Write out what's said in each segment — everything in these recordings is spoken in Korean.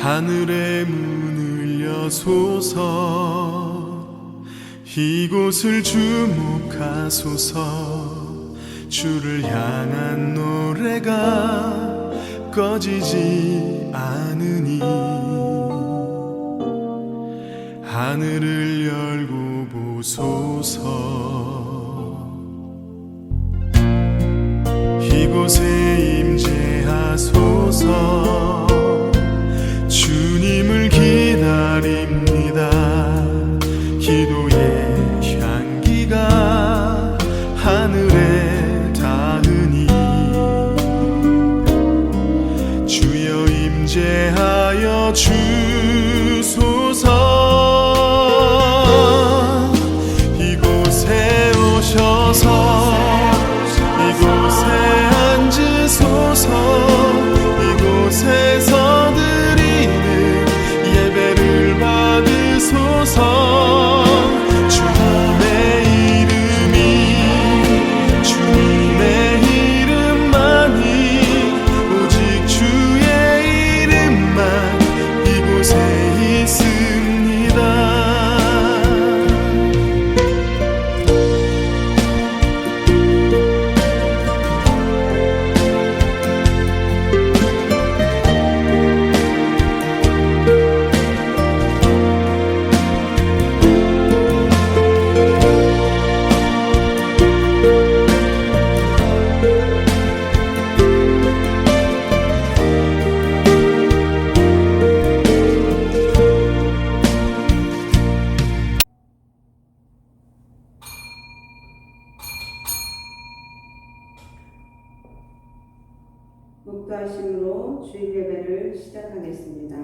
하늘의 문을 여소서 이곳을 주목하소서 주를 향한 노래가 꺼지지 않으니 하늘을 열고 보소서 이곳에 임재하소서 주님을 기다립니다. 기도의 향기가 하늘에 닿으니 주여 임재하여 주소서 이곳에 오셔서 이곳에 앉으소서 이곳에서 예배를 받으소서 주님의 이름만이 오직 주의 이름만 이곳에 있습니다. 목도하심으로 주일 예배를 시작하겠습니다.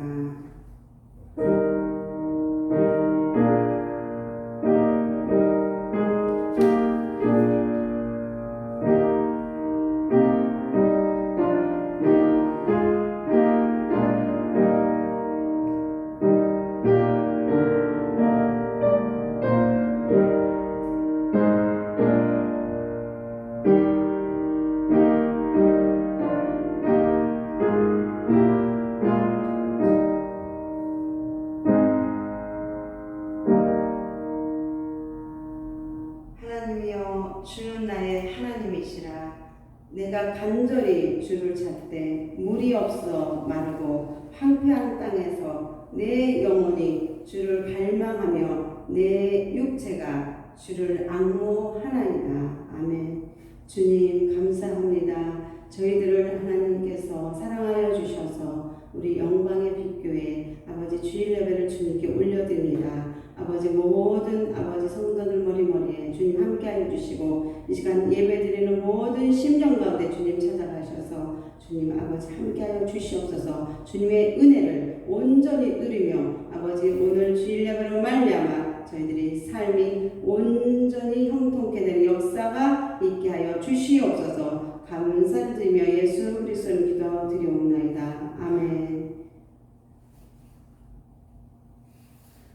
하나님이여 주는 나의 하나님이시라. 내가 간절히 주를 찾되 물이 없어 마르고 황폐한 땅에서 내 영혼이 주를 갈망하며 내 육체가 주를 앙모하나이다. 아멘. 주님 감사합니다. 저희들을 하나님께서 사랑하여 주셔서 우리 영광의 빛교회 아버지 주일 예배를 주님께 올려드립니다. 아버지 모든 아버지 성도들 머리머리에 주님 함께하여 주시고 이 시간 예배드리는 모든 심령 가운데 주님 찾아가셔서 주님 아버지 함께하여 주시옵소서. 주님의 은혜를 온전히 누리며 아버지 오늘 주일 예배로 말미암아 저희들이 삶이 온전히 형통케 되는 역사가 있게 하여 주시옵소서. 감사드리며 예수 그리스도를 기도드리옵나이다. 아멘.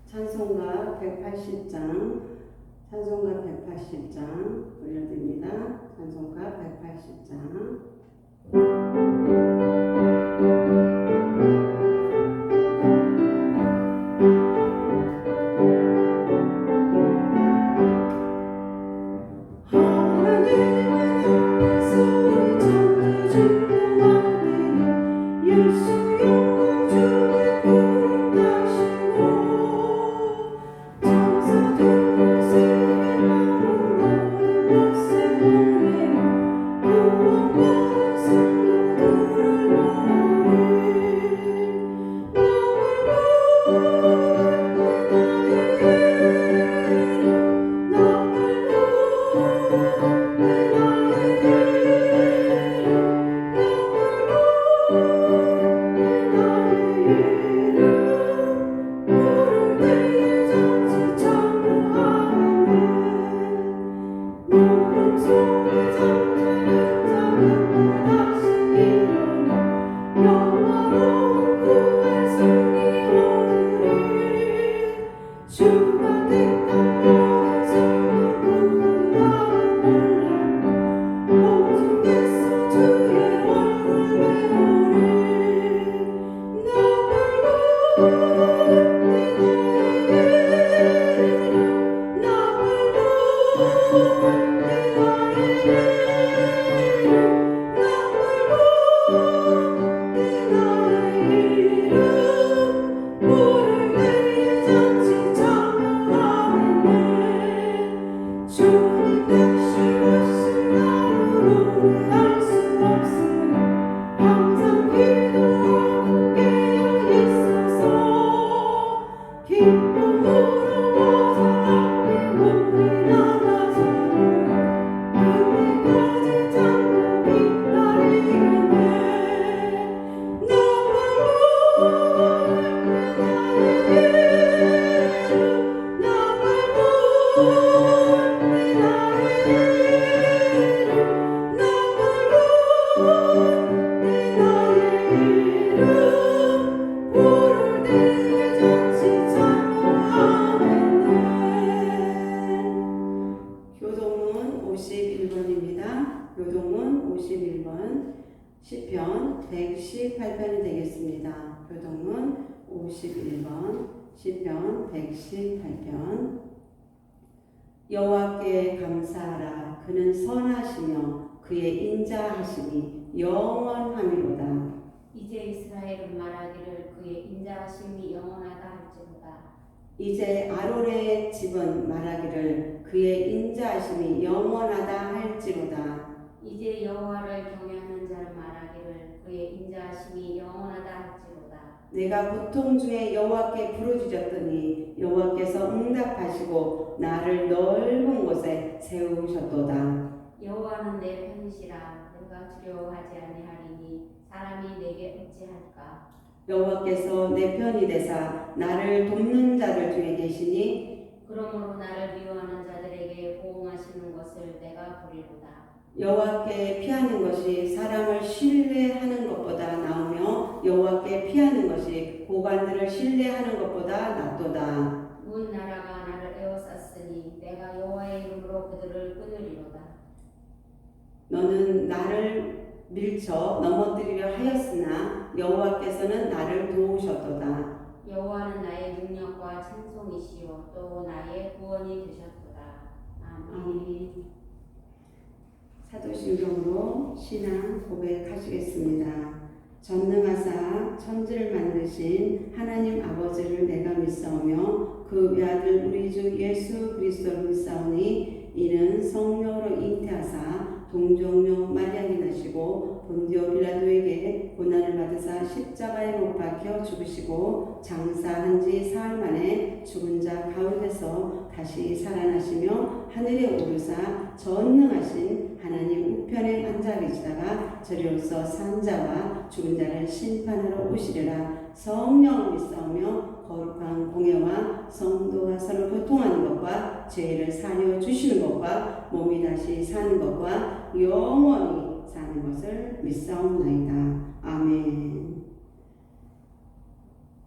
찬송가 180장 올려드립니다. 찬송가 180장 118편이 되겠습니다. 교동문 51번, 시편 118편. 여호와께 감사하라. 그는 선하시며 그의 인자하심이 영원함이로다. 이제 이스라엘은 말하기를 그의 인자하심이 영원하다 할지로다. 이제 아론의 집은 말하기를 그의 인자하심이 영원하다 할지로다. 이제 여호와를 경외하는 자는 말하기를 그의 인자하심이 영원하다 할지로다. 내가 고통 중에 여호와께 부르짖었더니 여호와께서 응답하시고 나를 넓은 곳에 세우셨도다. 여호와는 내 편이시라. 내가 두려워하지 아니하리니 사람이 내게 어찌할까. 여호와께서 내 편이 되사 나를 돕는 자들 중에 계시니 그러므로 나를 미워하는 자들에게 보응하시는 것을 내가 보리로다. 여호와께 피하는 것이 사람을 신뢰하는 것보다 나으며 여호와께 피하는 것이 고관들을 신뢰하는 것보다 낫도다. 문 나라가 나를 에워쌌으니 내가 여호와의 이름으로 그들을 끊으리로다. 너는 나를 밀쳐 넘어뜨리려 하였으나 여호와께서는 나를 도우셨도다. 여호와는 나의 능력과 찬송이시요 또 나의 구원이 되셨도다. 아멘. 사도신경으로 신앙 고백하시겠습니다. 전능하사 천지를 만드신 하나님 아버지를 내가 믿사오며 그 외아들 우리 주 예수 그리스도를 믿사오니 이는 성령으로 잉태하사 동정녀 마리아에 나시고 본디오 빌라도에게 고난을 받으사 십자가에 못 박혀 죽으시고 장사한 지 사흘 만에 죽은 자 가운데서 다시 살아나시며 하늘에 오르사 전능하신 하나님 우편에 앉아 계시다가 저리로서 산 자와 죽은 자를 심판하러 오시리라. 성령을 믿사오며 거룩한 공예와 성도가 서로 교통하는 것과 죄를 사려 주시는 것과 몸이 다시 사는 것과 영원히 사는 것을 믿사옵나이다. 아멘.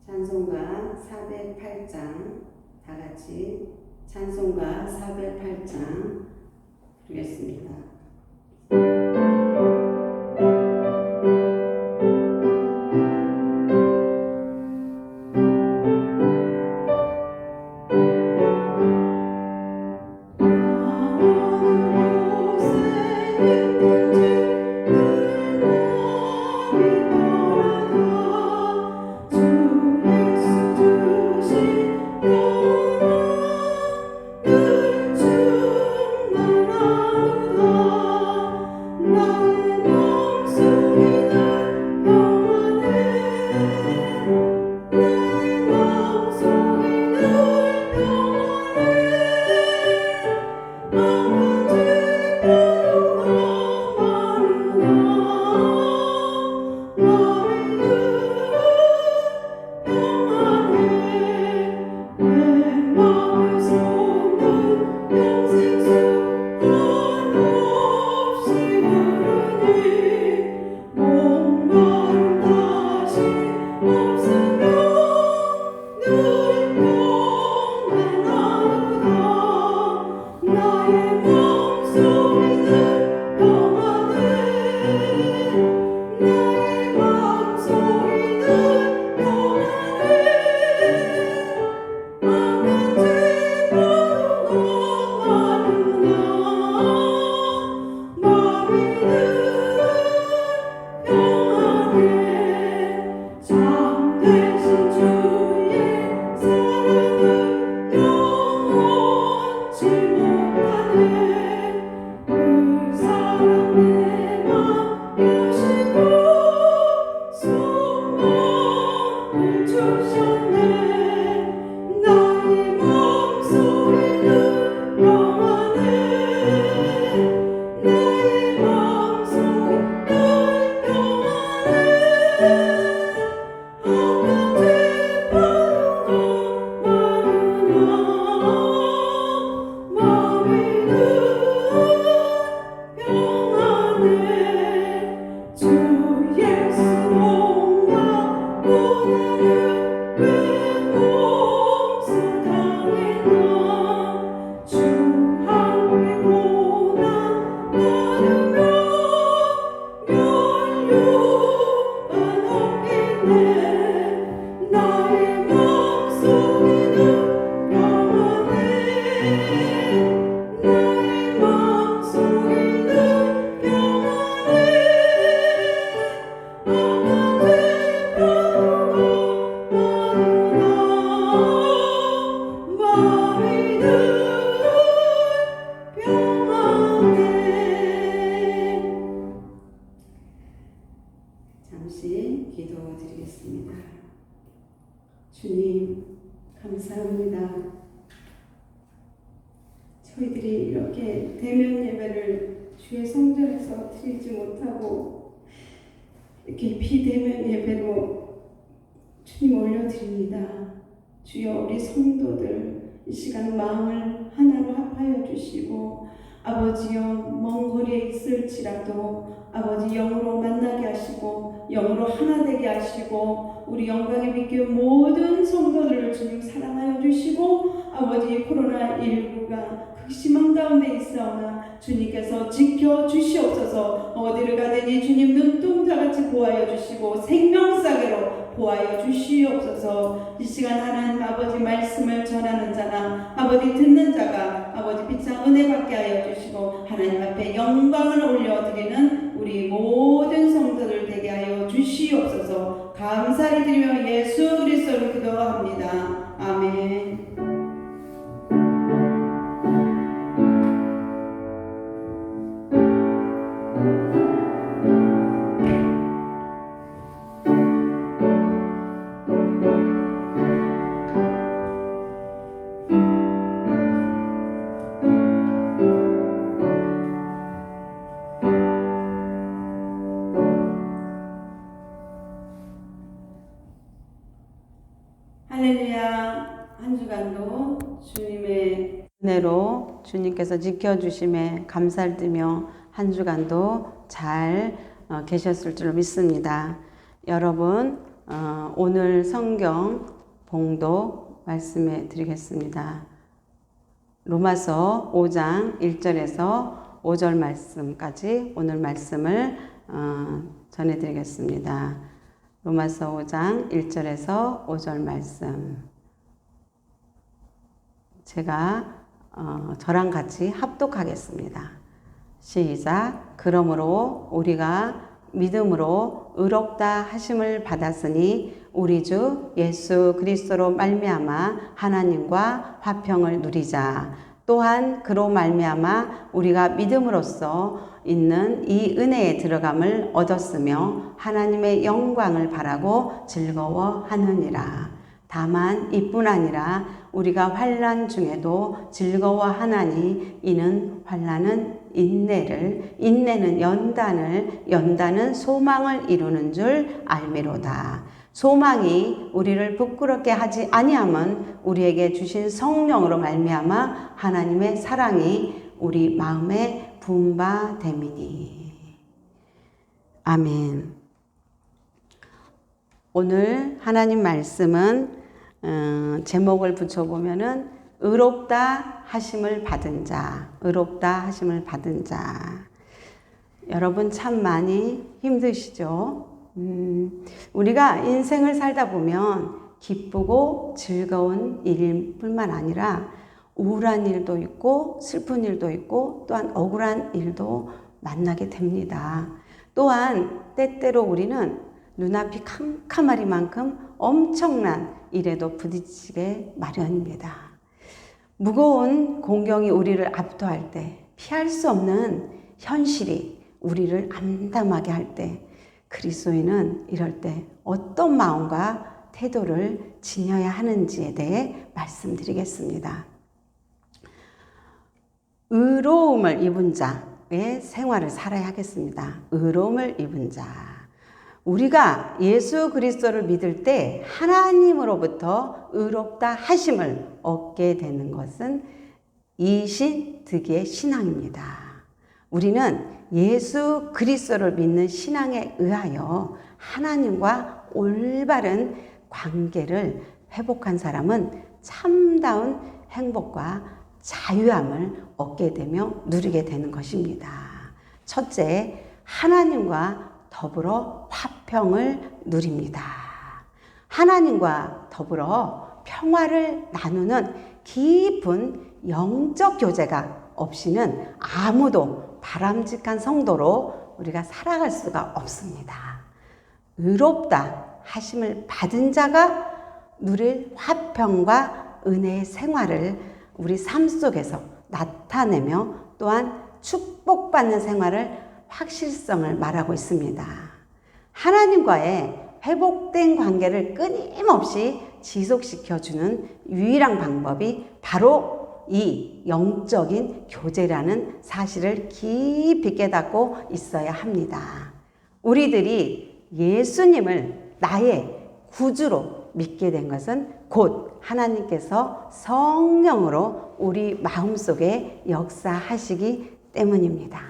찬송가 408장 다 같이 찬송가 408장 부르겠습니다. 주 예수 몸과 고난을 기도드리겠습니다. 주님, 감사합니다. 저희들이 이렇게 대면 예배를 주의 성전에서 드리지 못하고 이렇게 비대면 예배로 주님 올려드립니다. 주여, 우리 성도들 이 시간 마음을 하나로 합하여 주시고, 아버지여, 먼 거리에 있을지라도 아버지 영으로 만나게 하시고 영으로 하나 되게 하시고, 우리 영광의 비교 모든 성도들을 주님 사랑하여 주시고, 아버지 코로나19가 극심한 가운데 있사오나 주님께서 지켜주시옵소서. 어디를 가든지 주님 눈동자같이 보호하여 주시고 생명사계로 보호하여 주시옵소서. 이 시간 하나님 아버지 말씀을 전하는 자나 아버지 듣는 자가 아버지 빛장 은혜 받게 하여 주시고, 하나님 앞에 영광을 올려드리는 우리 모든 성도들 되게 하여 주시옵소서. 감사를 드리며 예수 그리스도로 기도합니다. 아멘. 할렐루야. 한 주간도 주님의 은혜로 주님께서 지켜주심에 감사를 드리며 한 주간도 잘 계셨을 줄 믿습니다. 여러분, 오늘 성경 봉독 말씀해 드리겠습니다. 로마서 5장 1절에서 5절 말씀까지 오늘 말씀을 전해 드리겠습니다. 로마서 5장 1절에서 5절 말씀, 제가 저랑 같이 합독하겠습니다. 시작. 그러므로 우리가 믿음으로 의롭다 하심을 받았으니 우리 주 예수 그리스도로 말미암아 하나님과 화평을 누리자. 또한 그로 말미암아 우리가 믿음으로써 있는 이 은혜에 들어감을 얻었으며 하나님의 영광을 바라고 즐거워하느니라. 다만 이뿐 아니라 우리가 환난 중에도 즐거워하나니 이는 환난은 인내를, 인내는 연단을, 연단은 소망을 이루는 줄 알미로다. 소망이 우리를 부끄럽게 하지 아니함은 우리에게 주신 성령으로 말미암아 하나님의 사랑이 우리 마음에 분바됨이니. 아멘. 오늘 하나님 말씀은 제목을 붙여보면은 의롭다 하심을 받은 자, 의롭다 하심을 받은 자. 여러분 참 많이 힘드시죠? 우리가 인생을 살다 보면 기쁘고 즐거운 일일 뿐만 아니라 우울한 일도 있고 슬픈 일도 있고 또한 억울한 일도 만나게 됩니다. 또한 때때로 우리는 눈앞이 캄캄하리만큼 엄청난 일에도 부딪히게 마련입니다. 무거운 공경이 우리를 압도할 때, 피할 수 없는 현실이 우리를 암담하게 할 때, 그리스도인은 이럴 때 어떤 마음과 태도를 지녀야 하는지에 대해 말씀드리겠습니다. 의로움을 입은 자의 생활을 살아야 하겠습니다. 의로움을 입은 자. 우리가 예수 그리스도를 믿을 때 하나님으로부터 의롭다 하심을 얻게 되는 것은 이신득의 신앙입니다. 우리는 예수 그리스도를 믿는 신앙에 의하여 하나님과 올바른 관계를 회복한 사람은 참다운 행복과 자유함을 얻게 되며 누리게 되는 것입니다. 첫째, 하나님과 더불어 화평을 누립니다. 하나님과 더불어 평화를 나누는 깊은 영적 교제가 없이는 아무도 바람직한 성도로 우리가 살아갈 수가 없습니다. 의롭다 하심을 받은 자가 누릴 화평과 은혜의 생활을 우리 삶 속에서 나타내며 또한 축복받는 생활을 확실성을 말하고 있습니다. 하나님과의 회복된 관계를 끊임없이 지속시켜주는 유일한 방법이 바로 이 영적인 교제라는 사실을 깊이 깨닫고 있어야 합니다. 우리들이 예수님을 나의 구주로 믿게 된 것은 곧 하나님께서 성령으로 우리 마음속에 역사하시기 때문입니다.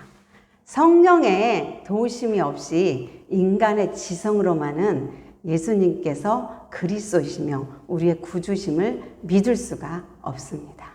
성령의 도우심이 없이 인간의 지성으로만은 예수님께서 그리스도이시며 우리의 구주심을 믿을 수가 없습니다.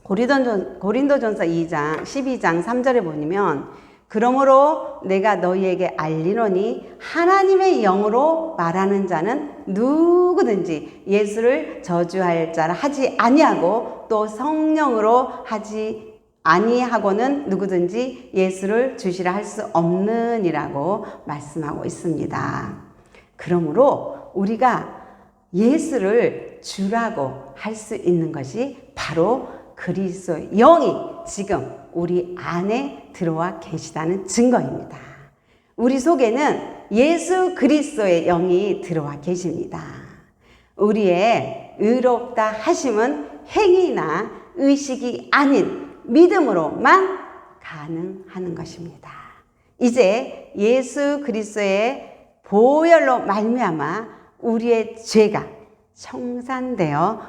고린도전서 12장 3절에 보면 그러므로 내가 너희에게 알리노니 하나님의 영으로 말하는 자는 누구든지 예수를 저주할 자라 하지 아니하고 또 성령으로 하지 아니하고는 누구든지 예수를 주시라 할 수 없느니라고 말씀하고 있습니다. 그러므로 우리가 예수를 주라고 할 수 있는 것이 바로 그리스도의 영이 지금 우리 안에 들어와 계시다는 증거입니다. 우리 속에는 예수 그리스도의 영이 들어와 계십니다. 우리의 의롭다 하심은 행위나 의식이 아닌 믿음으로만 가능한 것입니다. 이제 예수 그리스도의 보혈로 말미암아 우리의 죄가 청산되어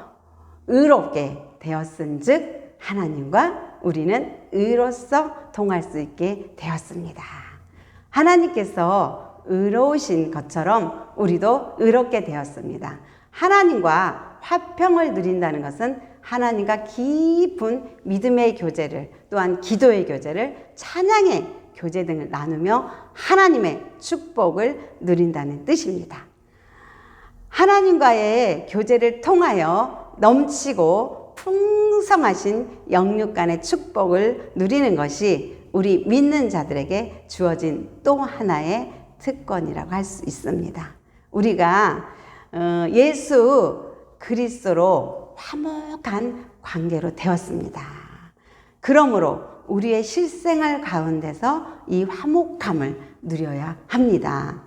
의롭게 되었은즉 하나님과 우리는 의로서 통할 수 있게 되었습니다. 하나님께서 의로우신 것처럼 우리도 의롭게 되었습니다. 하나님과 화평을 누린다는 것은 하나님과 깊은 믿음의 교제를, 또한 기도의 교제를, 찬양의 교제 등을 나누며 하나님의 축복을 누린다는 뜻입니다. 하나님과의 교제를 통하여 넘치고 풍성하신 영육 간의 축복을 누리는 것이 우리 믿는 자들에게 주어진 또 하나의 특권이라고 할 수 있습니다. 우리가 예수 그리스도로 화목한 관계로 되었습니다. 그러므로 우리의 실생활 가운데서 이 화목함을 누려야 합니다.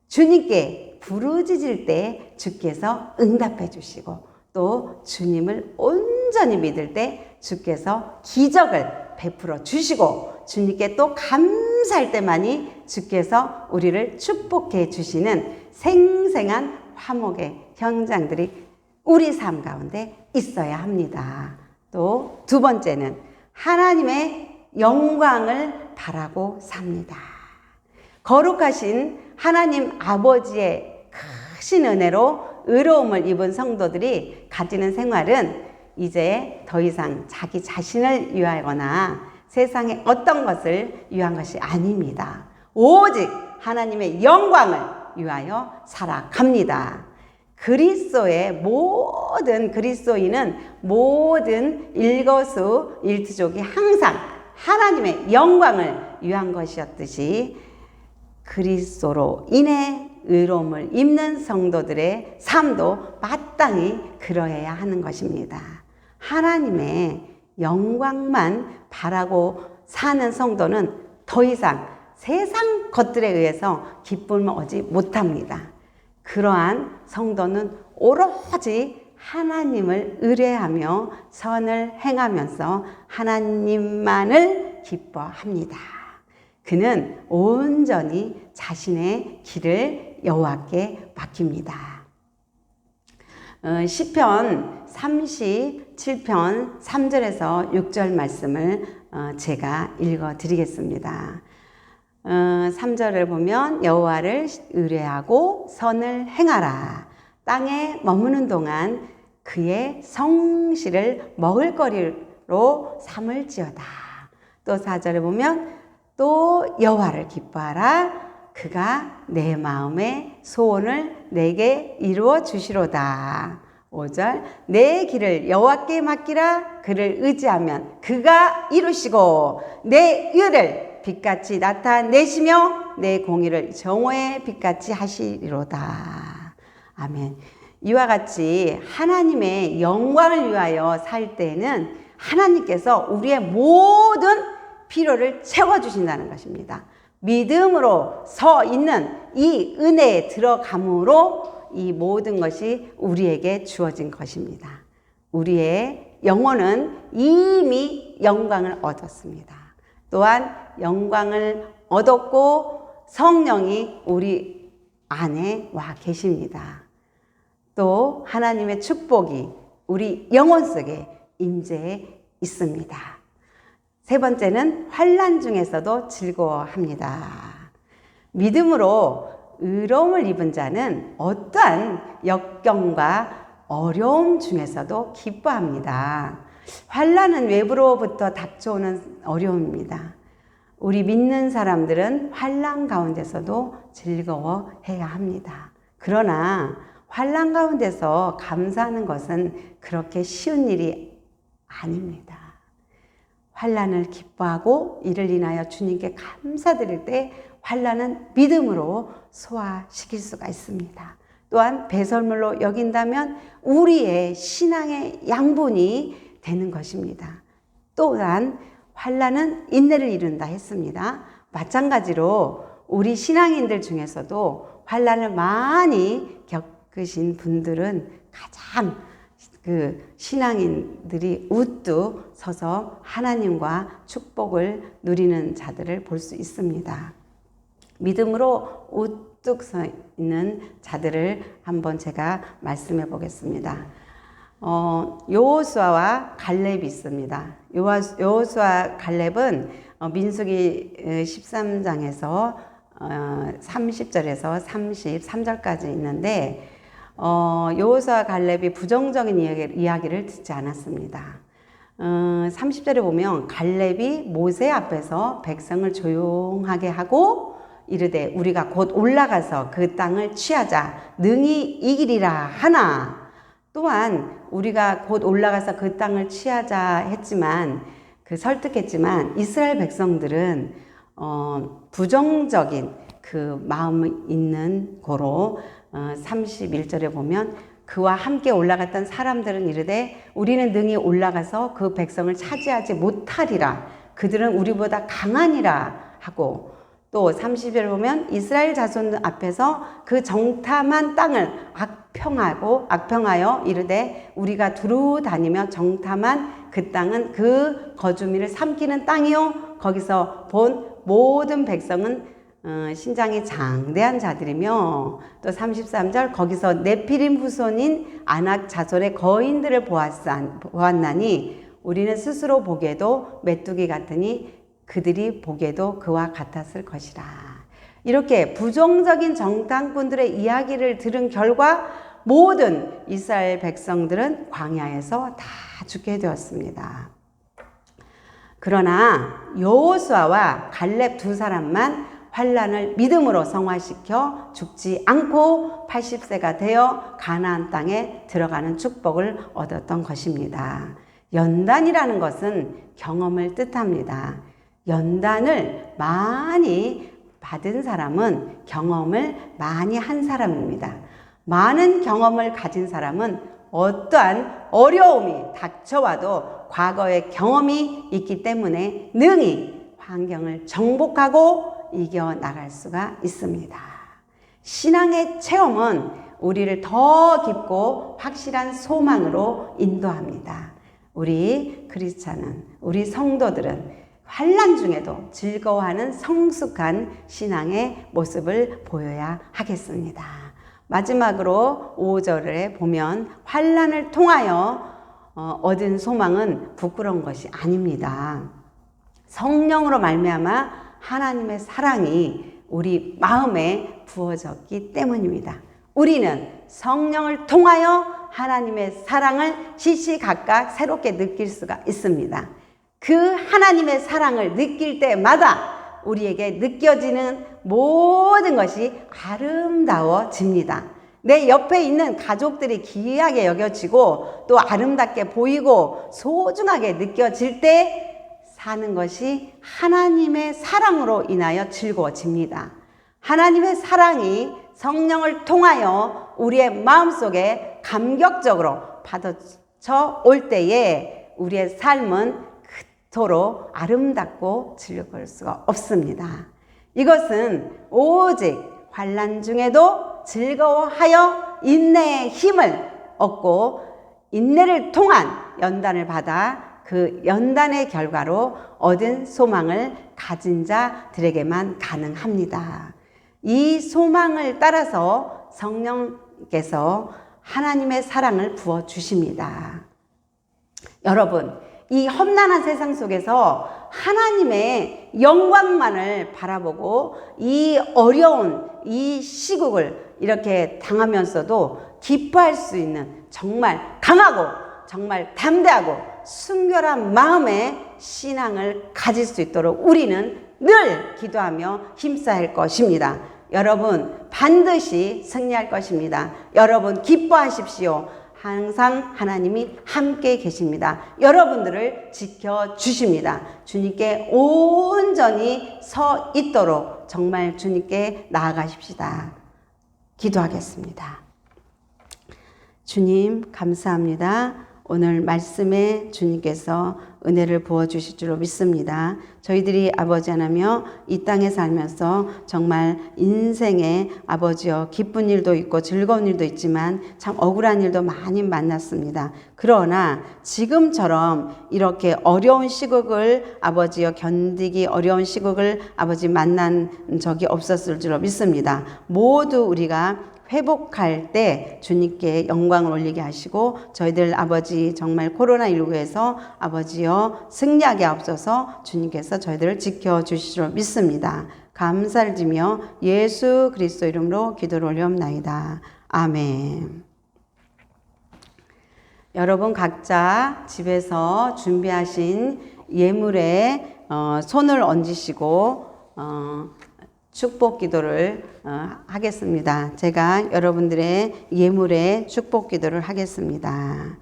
주님께 부르짖을 때 주께서 응답해 주시고 또 주님을 온전히 믿을 때 주께서 기적을 베풀어 주시고 주님께 또 감사할 때만이 주께서 우리를 축복해 주시는 생생한 화목의 현장들이 우리 삶 가운데 있어야 합니다. 또 두 번째는 하나님의 영광을 바라고 삽니다. 거룩하신 하나님 아버지의 크신 은혜로 의로움을 입은 성도들이 가지는 생활은 이제 더 이상 자기 자신을 위하거나 세상의 어떤 것을 위한 것이 아닙니다. 오직 하나님의 영광을 위하여 살아갑니다. 그리스도의 모든 그리스도인은 모든 일거수 일투족이 항상 하나님의 영광을 위한 것이었듯이 그리스도로 인해 의로움을 입는 성도들의 삶도 마땅히 그러해야 하는 것입니다. 하나님의 영광만 바라고 사는 성도는 더 이상 세상 것들에 의해서 기쁨을 얻지 못합니다. 그러한 성도는 오로지 하나님을 의뢰하며 선을 행하면서 하나님만을 기뻐합니다. 그는 온전히 자신의 길을 여호와께 맡깁니다. 시편 37편 3절에서 6절 말씀을 제가 읽어 드리겠습니다. 3절을 보면 여호와를 의뢰하고 선을 행하라. 땅에 머무는 동안 그의 성실을 먹을거리로 삼을지어다. 또 4절을 보면 또 여호와를 기뻐하라. 그가 내 마음의 소원을 내게 이루어 주시로다. 5절 내 길을 여호와께 맡기라. 그를 의지하면 그가 이루시고 내 의를 빛같이 나타내시며 내 공의를 정오의 빛같이 하시리로다. 아멘. 이와 같이 하나님의 영광을 위하여 살 때는 하나님께서 우리의 모든 필요를 채워주신다는 것입니다. 믿음으로 서 있는 이 은혜에 들어감으로 이 모든 것이 우리에게 주어진 것입니다. 우리의 영혼은 이미 영광을 얻었습니다. 또한 영광을 얻었고 성령이 우리 안에 와 계십니다. 또 하나님의 축복이 우리 영혼 속에 임재해 있습니다. 세 번째는 환난 중에서도 즐거워합니다. 믿음으로 의로움을 입은 자는 어떠한 역경과 어려움 중에서도 기뻐합니다. 환난은 외부로부터 닥쳐오는 어려움입니다. 우리 믿는 사람들은 환난 가운데서도 즐거워해야 합니다. 그러나 환난 가운데서 감사하는 것은 그렇게 쉬운 일이 아닙니다. 환난을 기뻐하고 이를 인하여 주님께 감사드릴 때 환난은 믿음으로 소화시킬 수가 있습니다. 또한 배설물로 여긴다면 우리의 신앙의 양분이 되는 것입니다. 또한 환난은 인내를 이룬다 했습니다. 마찬가지로 우리 신앙인들 중에서도 환난을 많이 겪으신 분들은 가장 신앙인들이 우뚝 서서 하나님과 축복을 누리는 자들을 볼 수 있습니다. 믿음으로 우뚝 서 있는 자들을 한번 제가 말씀해 보겠습니다. 여호수아와 갈렙이 있습니다. 여호수아 갈렙은 민수기 13장에서 30절에서 33절까지 있는데 여호수아 갈렙이 부정적인 이야기를 듣지 않았습니다. 30절에 보면 갈렙이 모세 앞에서 백성을 조용하게 하고 이르되 우리가 곧 올라가서 그 땅을 취하자 능히 이기리라 하나, 또한 우리가 곧 올라가서 그 땅을 취하자 했지만 설득했지만 이스라엘 백성들은 부정적인 그 마음이 있는 고로 31절에 보면 그와 함께 올라갔던 사람들은 이르되 우리는 능히 올라가서 그 백성을 차지하지 못하리라. 그들은 우리보다 강하니라 하고, 또 30절에 보면 이스라엘 자손 앞에서 그 정탐한 땅을 악평하여 이르되 우리가 두루 다니며 정탐한 그 땅은 그 거주민을 삼키는 땅이요 거기서 본 모든 백성은 신장이 장대한 자들이며, 또 33절 거기서 네피림 후손인 아낙 자손의 거인들을 보았나니 우리는 스스로 보기에도 메뚜기 같으니 그들이 보기에도 그와 같았을 것이라. 이렇게 부정적인 정탐꾼들의 이야기를 들은 결과 모든 이스라엘 백성들은 광야에서 다 죽게 되었습니다. 그러나 여호수아와 갈렙 두 사람만 환난을 믿음으로 성화시켜 죽지 않고 80세가 되어 가나안 땅에 들어가는 축복을 얻었던 것입니다. 연단이라는 것은 경험을 뜻합니다. 연단을 많이 받은 사람은 경험을 많이 한 사람입니다. 많은 경험을 가진 사람은 어떠한 어려움이 닥쳐와도 과거의 경험이 있기 때문에 능히 환경을 정복하고 이겨나갈 수가 있습니다. 신앙의 체험은 우리를 더 깊고 확실한 소망으로 인도합니다. 우리 크리스찬은, 우리 성도들은 환난 중에도 즐거워하는 성숙한 신앙의 모습을 보여야 하겠습니다. 마지막으로 5절에 보면 환난을 통하여 얻은 소망은 부끄러운 것이 아닙니다. 성령으로 말미암아 하나님의 사랑이 우리 마음에 부어졌기 때문입니다. 우리는 성령을 통하여 하나님의 사랑을 시시각각 새롭게 느낄 수가 있습니다. 그 하나님의 사랑을 느낄 때마다 우리에게 느껴지는 모든 것이 아름다워집니다. 내 옆에 있는 가족들이 귀하게 여겨지고 또 아름답게 보이고 소중하게 느껴질 때 사는 것이 하나님의 사랑으로 인하여 즐거워집니다. 하나님의 사랑이 성령을 통하여 우리의 마음속에 감격적으로 받아쳐 올 때에 우리의 삶은 그토록 아름답고 즐거울 수가 없습니다. 이것은 오직 환난 중에도 즐거워하여 인내의 힘을 얻고 인내를 통한 연단을 받아 그 연단의 결과로 얻은 소망을 가진 자들에게만 가능합니다. 이 소망을 따라서 성령께서 하나님의 사랑을 부어 주십니다. 여러분, 이 험난한 세상 속에서 하나님의 영광만을 바라보고 이 어려운 이 시국을 이렇게 당하면서도 기뻐할 수 있는 정말 강하고 정말 담대하고 순결한 마음의 신앙을 가질 수 있도록 우리는 늘 기도하며 힘써야 할 것입니다. 여러분, 반드시 승리할 것입니다. 여러분, 기뻐하십시오. 항상 하나님이 함께 계십니다. 여러분들을 지켜주십니다. 주님께 온전히 서 있도록 정말 주님께 나아가십시다. 기도하겠습니다. 주님, 감사합니다. 오늘 말씀에 주님께서 은혜를 부어주실 줄로 믿습니다. 저희들이 아버지 하나며 이 땅에 살면서 정말 인생에 아버지여 기쁜 일도 있고 즐거운 일도 있지만 참 억울한 일도 많이 만났습니다. 그러나 지금처럼 이렇게 어려운 시국을 아버지여 견디기 어려운 시국을 아버지 만난 적이 없었을 줄로 믿습니다. 모두 우리가 회복할 때 주님께 영광을 올리게 하시고 저희들 아버지 정말 코로나19에서 아버지여 승리하게 앞서서 주님께서 저희들을 지켜주실 줄 믿습니다. 감사를 드리며 예수 그리스도 이름으로 기도를 올려옵나이다. 아멘. 여러분 각자 집에서 준비하신 예물에 손을 얹으시고 축복 기도를 하겠습니다. 제가 여러분들의 예물에 축복 기도를 하겠습니다.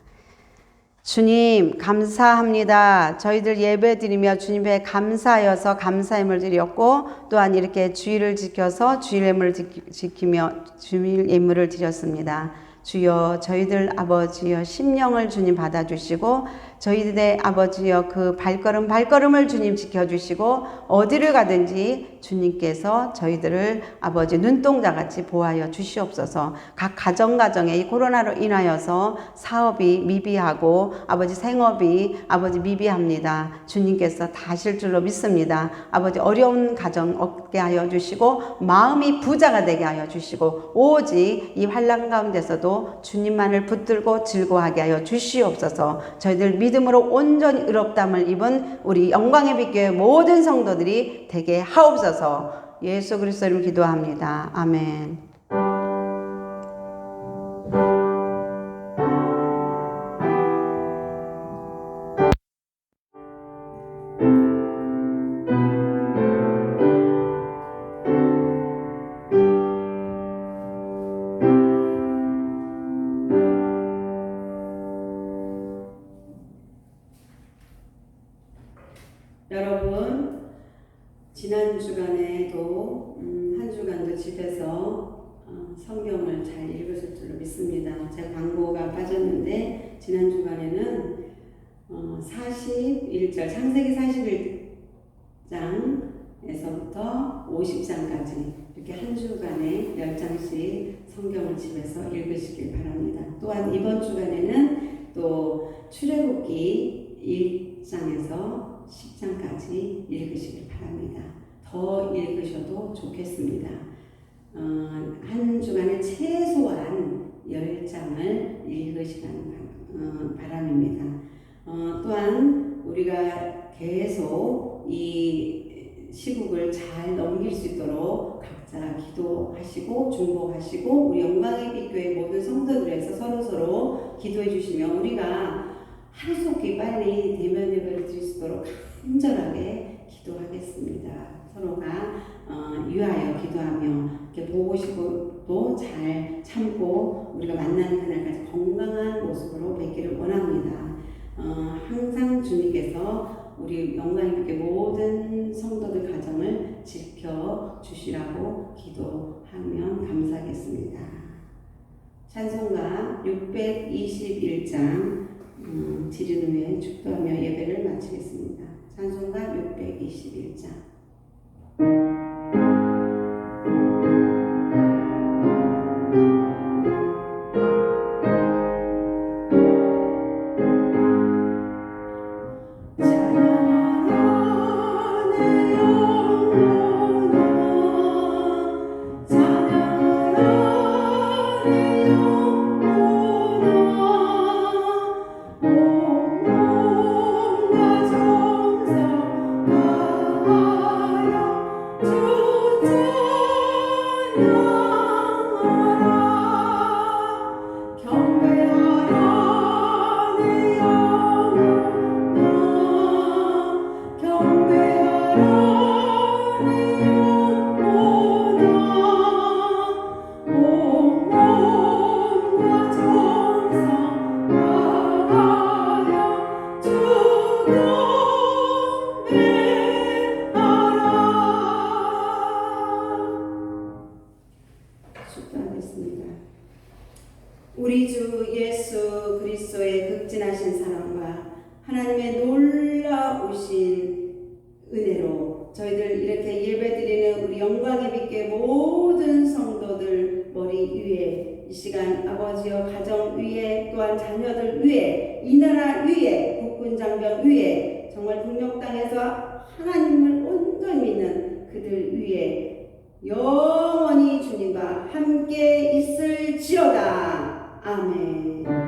주님 감사합니다. 저희들 예배 드리며 주님께 감사하여서 감사함을 드렸고 또한 이렇게 주일을 지켜서 주일 예물을 지키며 주일 예물을 드렸습니다. 주여 저희들 아버지여 심령을 주님 받아주시고 저희들의 아버지여 그 발걸음을 주님 지켜주시고 어디를 가든지 주님께서 저희들을 아버지 눈동자같이 보호하여 주시옵소서. 각 가정에 이 코로나로 인하여서 사업이 미비하고 아버지 생업이 아버지 미비합니다. 주님께서 다 하실 줄로 믿습니다. 아버지 어려운 가정 얻게 하여 주시고 마음이 부자가 되게 하여 주시고 오직 이 환난 가운데서도 주님만을 붙들고 즐거워하게 하여 주시옵소서. 저희들 믿음으로 온전히 의롭다함을 입은 우리 영광의 빛교회 모든 성도들이 되게 하옵소서. 예수 그리스도 이름으로 기도합니다. 아멘. 여러분, 지난 주간에도 한 주간도 집에서 성경을 잘 읽으실 줄로 믿습니다. 제가 광고가 빠졌는데 지난 주간에는 41절 창세기 41장에서부터 50장까지 이렇게 한 주간에 10장씩 성경을 집에서 읽으시길 바랍니다. 또한 이번 주간에는 또 출애굽기 1장에서 10장까지 읽으시길 바랍니다. 더 읽으셔도 좋겠습니다. 한 주간에 최소한 10장을 읽으시라는 바람입니다. 또한 우리가 계속 이 시국을 잘 넘길 수 있도록 각자 기도하시고 중보하시고 우리 영광의 빛교회 모든 성도들에서 서로 기도해 주시면 우리가 하루속히 빨리 대면 예배를 드릴 수 있도록 간절하게 기도하겠습니다. 서로가 위하여 기도하며 이렇게 보고 싶어도 잘 참고 우리가 만나는 그날까지 건강한 모습으로 뵙기를 원합니다. 항상 주님께서 우리 영광의 빛의 모든 성도들 가정을 지켜주시라고 기도하면 감사하겠습니다. 찬송가 621장 드린 후에 축도하며 예배를 마치겠습니다. 찬송가 621장 우리 주 예수 그리스도의 극진하신 사랑과 하나님의 놀라우신 은혜로 저희들 이렇게 예배드리는 우리 영광의 빛교회 모든 성도들 머리 위에 이 시간 아버지여 가정 위에 또한 자녀들 위에 이 나라 위에 국군 장병 위에 정말 북녘 땅에서 하나님을 온전히 믿는 그들 위에 영원히 주님과 함께 있을지어다. 아멘.